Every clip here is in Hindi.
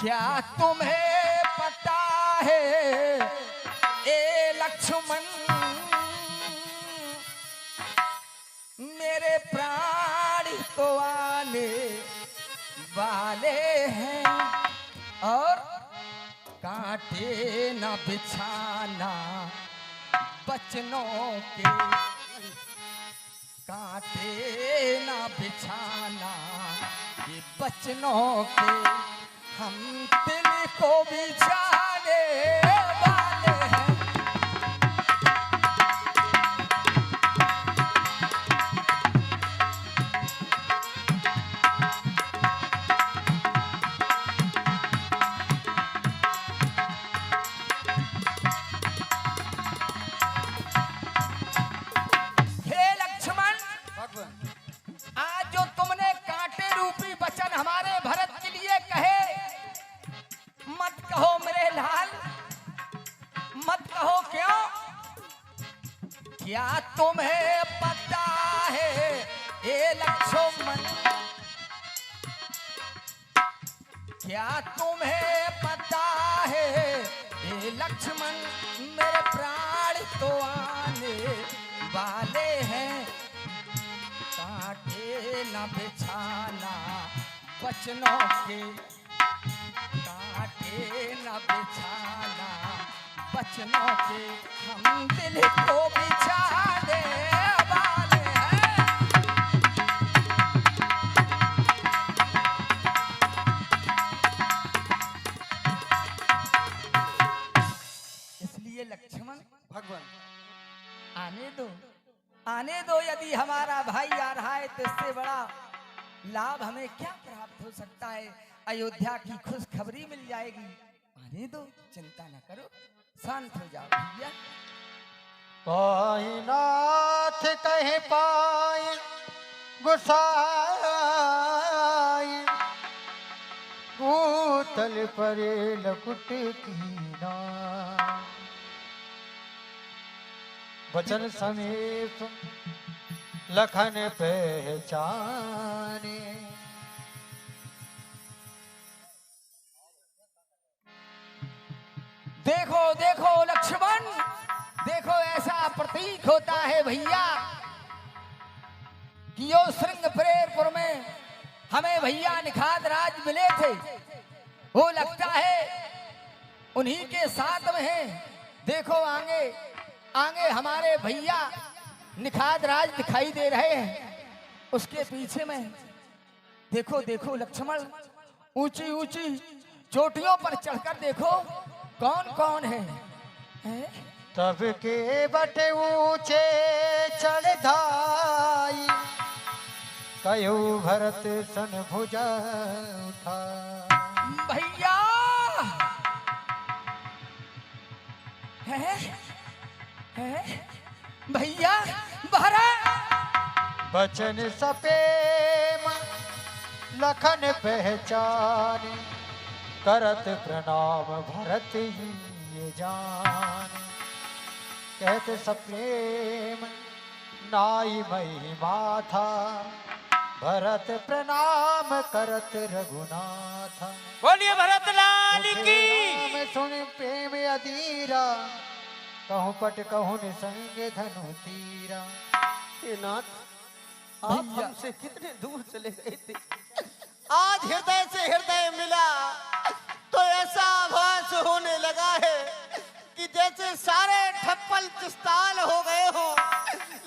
क्या तुम्हें पता है ए लक्ष्मण, मेरे प्राण तो आने वाले हैं और कांटे न बिछाना बचनों के, कांटे न बिछाना ये बचनों के, हम दिल को बिछाने वाले हैं। हे लक्ष्मण, आज जो तुमने कांटे रूपी वचन हमारे भरत के लिए कहे, मत कहो मेरे लाल, मत कहो। क्यों? क्या तुम्हें पता है ए लक्ष्मण, क्या तुम्हें पता है ए लक्ष्मण, मेरे प्राण तो आने वाले हैं, कांटे न बिछाना बचनों के, कांटे न बिछाना बचनों के, हम दिल को बिछाने वाले हैं। इसलिए लक्ष्मण भगवान आने दो, आने दो। यदि हमारा भाई आ रहा है तो इससे बड़ा लाभ हमें क्या प्राप्त हो सकता है? अयोध्या की खुशखबरी मिल जाएगी। आने दो, चिंता न करो, शांत हो जाओ भैया। पाई नाथ कहे पाए गुसाई, भूतल परे लकुट कीना, वचन समीप लखन पहचाने, देखो देखो लक्ष्मण, देखो ऐसा प्रतीक होता है भैया कि यो श्रृंगपरेरपुर में हमें भैया निखात राज मिले थे, वो लगता है उन्हीं के साथ में है। देखो आगे आगे हमारे भैया निखात राज दिखाई दे रहे हैं, उसके पीछे में देखो देखो लक्ष्मण, ऊंची ऊंची चोटियों पर चढ़कर देखो कौन कौन है, तब के बटे ऊंचे चढ़ाई, कयो भरत सन भुजा उठा। भैया है भैया भरत, बचन सपेम लखन पहचान, करत प्रणाम भरत ये जान, कहते सप्रेम नाई मई माथा, भरत प्रणाम करत रघुनाथ। बोलिए भरत लाल की। नाम सुन प्रेम अधीरा, कहूँ पट कहूँ निसंग धनु तीरा। हे नाथ, आप हमसे कितने दूर चले गए थे, आज हृदय से हृदय मिला तो ऐसा आभास होने लगा है कि जैसे सारे ठप्पल चिस्ताल हो गए हो,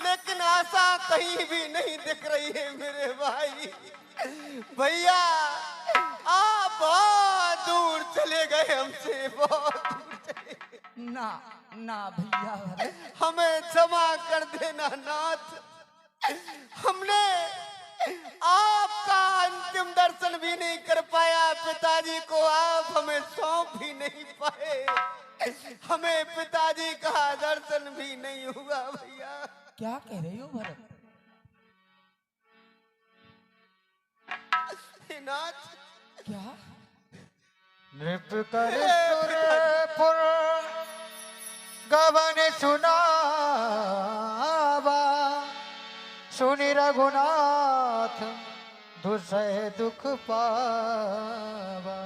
लेकिन आशा कहीं भी नहीं दिख रही है मेरे भाई। भैया आप बहुत दूर चले गए हमसे, बहुत दूर चले गए। ना ना भैया भरत, हमें क्षमा कर देना नाथ, हमने आपका अंतिम दर्शन भी नहीं कर पाया, पिताजी को आप हमें सौंप भी नहीं पाए, हमें पिताजी का दर्शन भी नहीं हुआ भैया। क्या कह रहे हो भरत? नाथ क्या? नृप कर सुरपुर गवन सुनावा, सुनि रघुनाथ दुसह दुख पावा।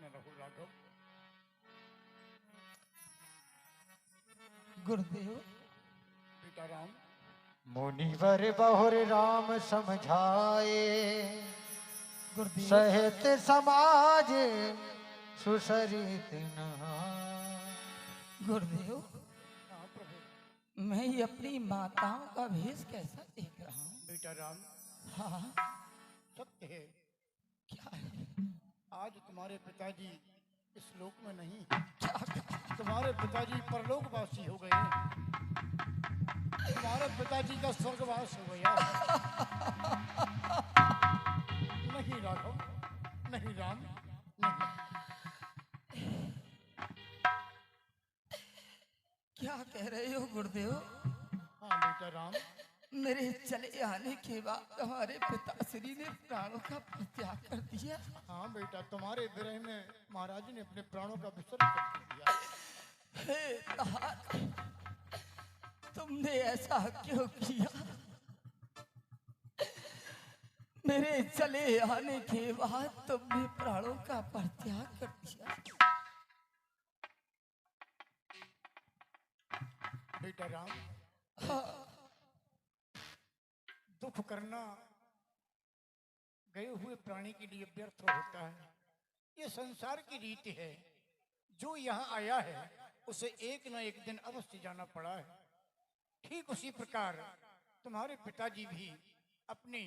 प्रसन्न रहो राघव। गुरुदेव बेटा राम, मुनिवर बहुर राम समझाए, गुरुदेव सहित समाज सुसरित नहाए। गुरुदेव हाँ प्रभु। मैं ये अपनी माताओं का भेष कैसा देख रहा हूँ। बेटा राम, हाँ सत्य है, क्या है, आज तुम्हारे पिताजी इस लोक में नहीं, क्या कहा? तुम्हारे पिताजी परलोकवासी हो गए। तुम्हारे पिताजी का स्वर्गवास हो गया। नहीं राघव, नहीं राम, नहीं। क्या कह रहे हो गुरुदेव? हाँ बेटा राम, मेरे चले आने के बाद हमारे पिताश्री ने प्राणों का त्याग कर दिया। हाँ बेटा, तुम्हारे विरह में महाराज ने अपने प्राणों का विसर्जन कर दिया। हे तात, तुमने ऐसा क्यों किया? मेरे चले आने के बाद तुमने प्राणों का परित्याग कर दिया। बेटा राम, हाँ, दुख करना गए हुए प्राणी के लिए व्यर्थ होता है। ये संसार की रीति है। जो यहाँ आया है उसे एक न एक दिन अवश्य जाना पड़ा है। ठीक उसी प्रकार तुम्हारे पिताजी भी अपनी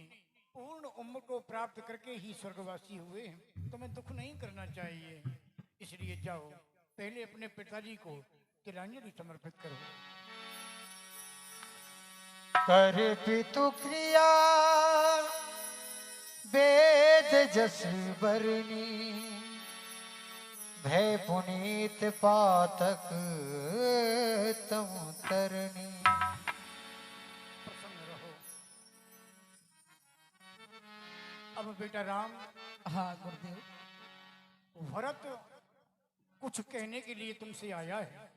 पूर्ण उम्र को प्राप्त करके ही स्वर्गवासी हुए हैं। तुम्हें दुख नहीं करना चाहिए। इसलिए जाओ, पहले अपने पिताजी को तिलांजलि समर्पित करो। कर पितु क्रिया वेद जस बरनी, भय पुनीत पातक तम तरनी। प्रसन्न रहो। अब बेटा राम, हाँ गुरुदेव, भरत कुछ कहने के लिए तुमसे आया है।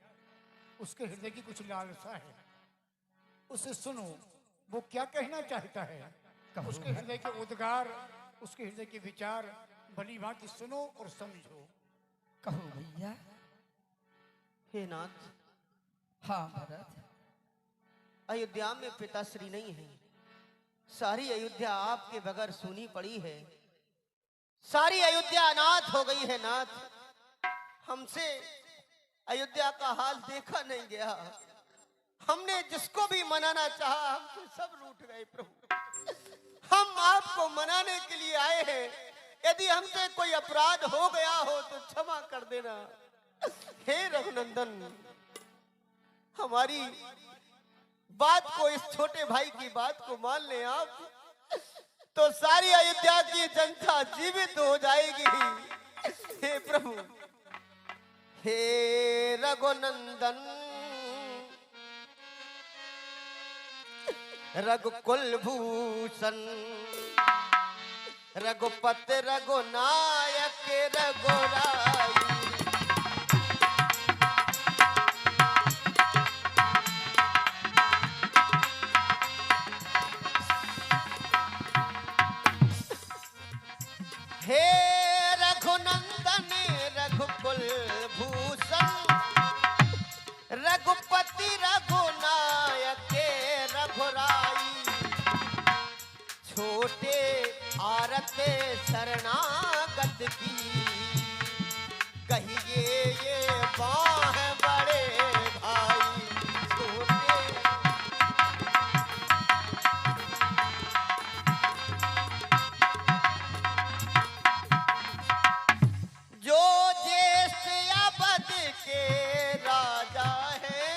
उसके हृदय की कुछ लालसा है, उसे सुनो। वो क्या कहना चाहता है, कहो। उसके हृदय के उद्गार, उसके हृदय के विचार भली भांति सुनो और समझो। कहो भैया। हे नाथ, हाँ भरत, अयोध्या में पिताश्री नहीं है। सारी अयोध्या आपके बगैर सूनी पड़ी है। सारी अयोध्या अनाथ हो गई है नाथ। हमसे अयोध्या का हाल देखा नहीं गया। हमने जिसको भी मनाना चाहा, हमसे सब रूठ गए प्रभु। हम आपको मनाने के लिए आए हैं। यदि हमसे कोई अपराध हो गया हो तो क्षमा कर देना। हे रघुनंदन, हमारी बात को, इस छोटे भाई की बात को मान ले आप, तो सारी अयोध्या की जनता जीवित हो जाएगी। हे प्रभु, हे रघुनंदन, रघुकुल भूषण, रघुपति रघुनायक रघुराई। हे रघुनंदन, रघुकुल भूषण, रघुपति रघुनायक रघुराई। छोटे आरते शरणागत की, कहिए ये बाह बड़े भाई। छोटे जो ज्येष्ठ अवध के राजा हैं,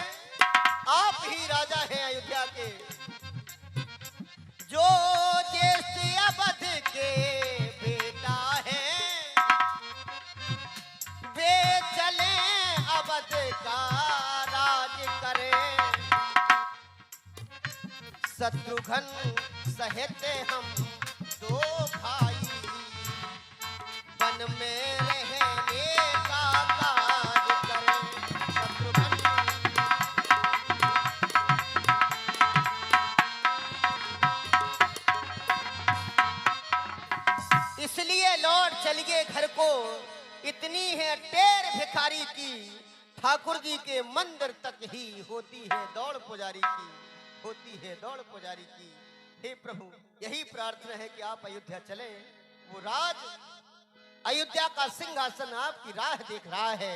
आप ही राजा हैं अयोध्या के। जो ज्येष्ठ अवध के बेटा हैं, वे चले अवध का राज करें। शत्रुघ्न सहित हम दो भाई, वन में रहने का काज करें। शत्रुघ्न इसलिए लौट चलिए घर को इतनी है टेर भिखारी की, ठाकुर जी के मंदिर तक ही होती है दौड़ पुजारी की, होती है दौड़ पुजारी की। हे प्रभु, यही प्रार्थना है कि आप अयोध्या चले। वो राज अयोध्या का सिंहासन आपकी राह देख रहा है,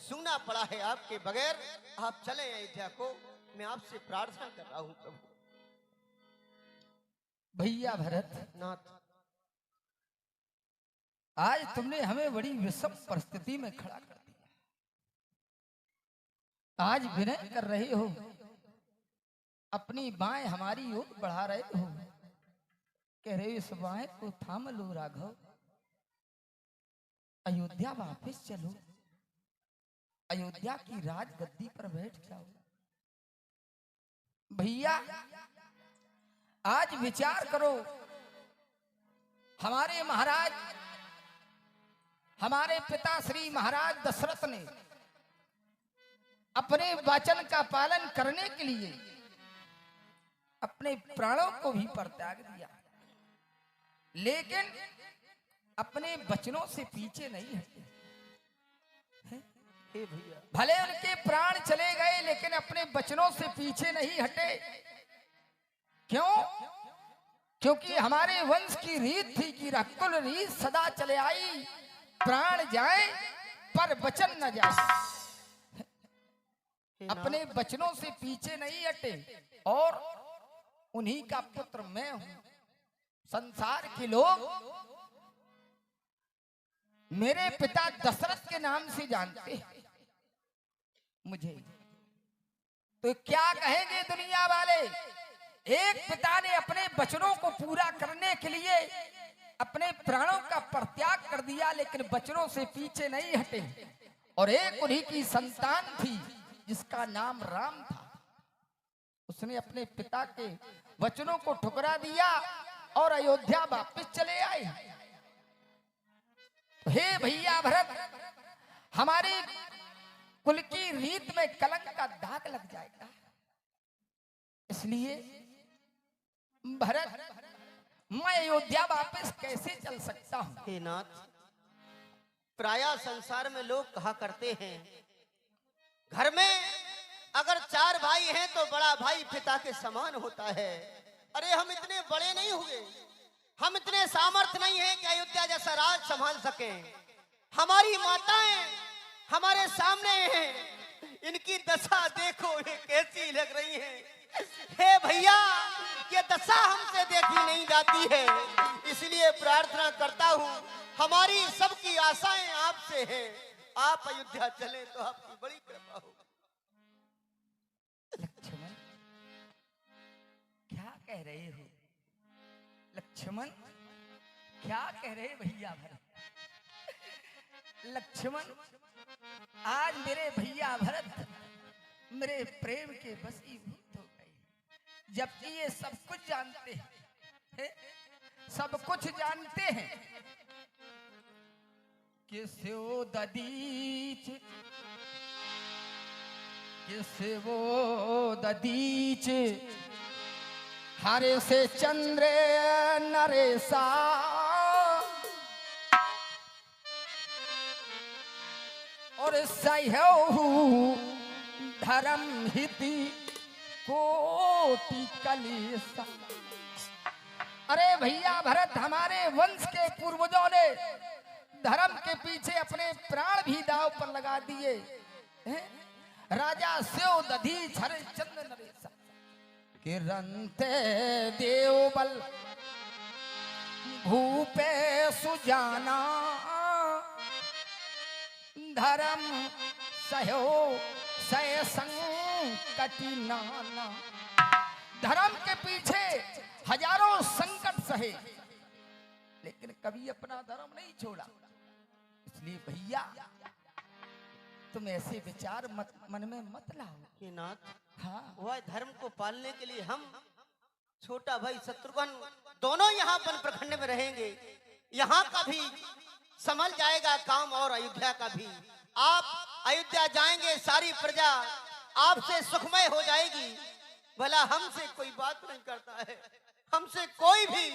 सुना पड़ा है आपके बगैर। आप चले अयोध्या को, मैं आपसे प्रार्थना कर रहा हूं प्रभु। भैया भरत, नाथ, आज तुमने हमें बड़ी विषम परिस्थिति में खड़ा कर दिया। आज विनय कर रहे हो, अपनी बाएं हमारी ओर बढ़ा रहे हो, कह रहे हो इस बाएं को थाम लो राघव, अयोध्या वापस चलो, अयोध्या की राजगद्दी पर बैठ जाओ। भैया आज विचार करो, हमारे महाराज, हमारे पिता श्री महाराज दशरथ ने अपने वचन का पालन करने के लिए अपने प्राणों को भी परित्याग दिया, लेकिन अपने वचनों से पीछे नहीं हटे। हे भैया, भले उनके प्राण चले गए लेकिन अपने वचनों से पीछे नहीं हटे। क्यों? क्योंकि हमारे वंश की रीत थी कि रकुल रीत सदा चले आई, प्राण जाए पर वचन न जाए। अपने वचनों से पीछे नहीं हटे और उन्हीं का पुत्र मैं हूं। संसार के लोग मेरे पिता दशरथ के नाम से जानते हैं मुझे, तो क्या कहेंगे दुनिया वाले? एक पिता ने अपने वचनों को पूरा करने के लिए अपने प्राणों का परित्याग कर दिया, लेकिन वचनों से पीछे नहीं हटे। और एक उन्हीं की संतान थी जिसका नाम राम था, उसने अपने पिता के वचनों को ठुकरा दिया और अयोध्या वापस चले आए। हे भैया भरत, हमारी कुल की रीत में कलंक का दाग लग जाएगा, इसलिए भरत मैं अयोध्या वापस कैसे चल सकता हूं? हे नाथ, प्राय संसार में लोग कहा करते हैं, घर में अगर 4 भाई हैं तो बड़ा भाई पिता के समान होता है। अरे हम इतने बड़े नहीं हुए, हम इतने सामर्थ्य नहीं हैं कि अयोध्या जैसा राज संभाल सकें। हमारी माताएं हमारे सामने हैं, इनकी दशा देखो ये कैसी लग रही है। हे भैया, ये दशा हमसे देखी नहीं जाती है, इसलिए प्रार्थना करता हूँ, हमारी सबकी आशाएं आपसे हैं। आप अयोध्या चले तो आपकी बड़ी कृपा हो। लक्ष्मण, क्या कह रहे हो? लक्ष्मण, क्या कह रहे भैया भरत? लक्ष्मण, आज मेरे भैया भरत मेरे प्रेम के वशीभूत हो गए, जबकि ये सब कुछ जानते हैं, सब कुछ जानते हैं कि स्यो ददीच, कि वो ददीच हरे से चंद्र नरेसा, और सहु धर्म हिति कोटि कलेसा। अरे भैया भरत, हमारे वंश के पूर्वजों ने धर्म के पीछे अपने प्राण भी दांव पर लगा दिए। राजा स्यो दधीच हरिश्चंद्र नरेसा, किरंते देवबल भूपे सुजाना, धर्म सहो सय संकटि नाना। धर्म के पीछे हजारों संकट सहे, लेकिन कभी अपना धर्म नहीं छोड़ा। इसलिए भैया तुम ऐसे विचार मत मन में मत लाओ। कि नाथ, हाँ, वह धर्म को पालने के लिए हम छोटा भाई शत्रुघ्न दोनों यहाँ वन प्रखंड में रहेंगे। यहाँ का भी संभल जाएगा काम और अयोध्या का भी। आप अयोध्या जाएंगे, सारी प्रजा आपसे सुखमय हो जाएगी। भला हमसे कोई बात नहीं करता है, हमसे कोई भी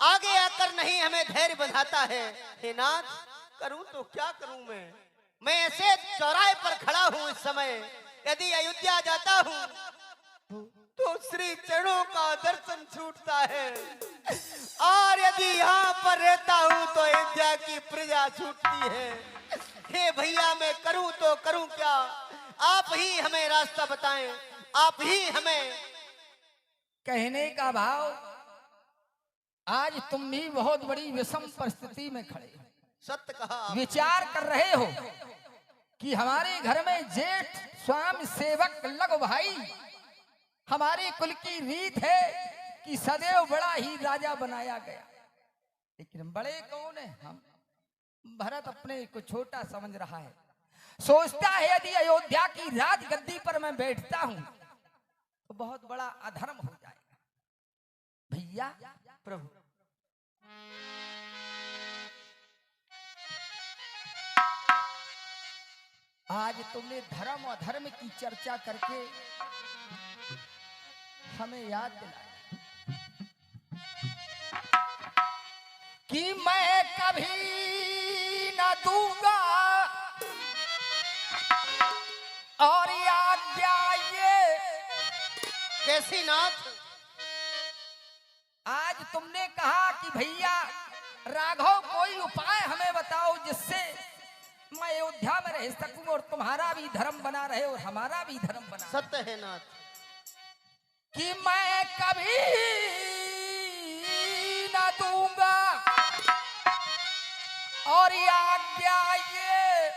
आगे आकर नहीं हमें धैर्य बंधाता है। हे नाथ, करूं तो क्या करूं मैं ऐसे चौराहे पर खड़ा हूं इस समय। यदि अयोध्या जाता हूं तो श्री चरणों का दर्शन छूटता है, और यदि यहाँ पर रहता हूं तो अयोध्या की प्रजा छूटती है। हे भैया, मैं करूं तो करूं क्या? आप ही हमें रास्ता बताएं, आप ही हमें। कहने का भाव, आज तुम भी बहुत बड़ी विषम परिस्थिति में खड़े हो। सत्य कहा आप। विचार कर रहे हो कि हमारे घर में जेठ स्वामी सेवक लग भाई, हमारे कुल की रीत है कि सदैव बड़ा ही राजा बनाया गया। लेकिन बड़े कौन है? हम। भरत अपने को छोटा समझ रहा है, सोचता है यदि अयोध्या की राज गद्दी पर मैं बैठता हूं तो बहुत बड़ा अधर्म हो जाएगा। भैया प्रभु, आज तुमने धर्म और अधर्म की चर्चा करके हमें याद दिलाया कि मैं कभी न दूंगा और आज्ञा ये। कैसी नाथ? आज तुमने कहा कि भैया राघव कोई उपाय हमें बताओ जिससे मैं अयोध्या में रह सकूं और तुम्हारा भी धर्म बना रहे और हमारा भी धर्म बना। सत्य है नाथ कि मैं कभी न दूंगा और आज्ञा ये,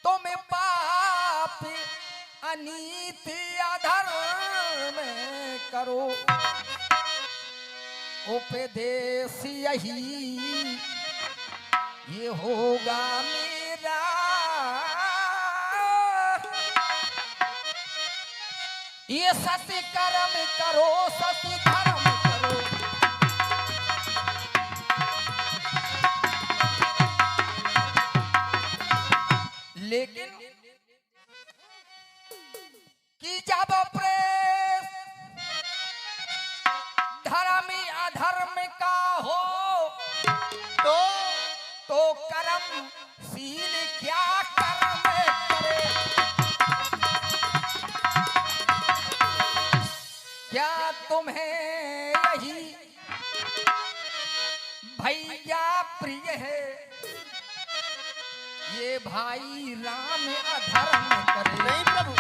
तुम पाप अनीति अधर्म करो, उपदेश यही ये होगा मेरा। ये सत्य कर्म करो, सत्य धर्म करो। लेकिन कि जब प्रेस धर्म अधर्म का हो तो कर्मशील क्या कर्म करे। क्या तुम्हें यही भैया प्रिय है ये भाई राम अधर्म करे? नहीं प्रभु,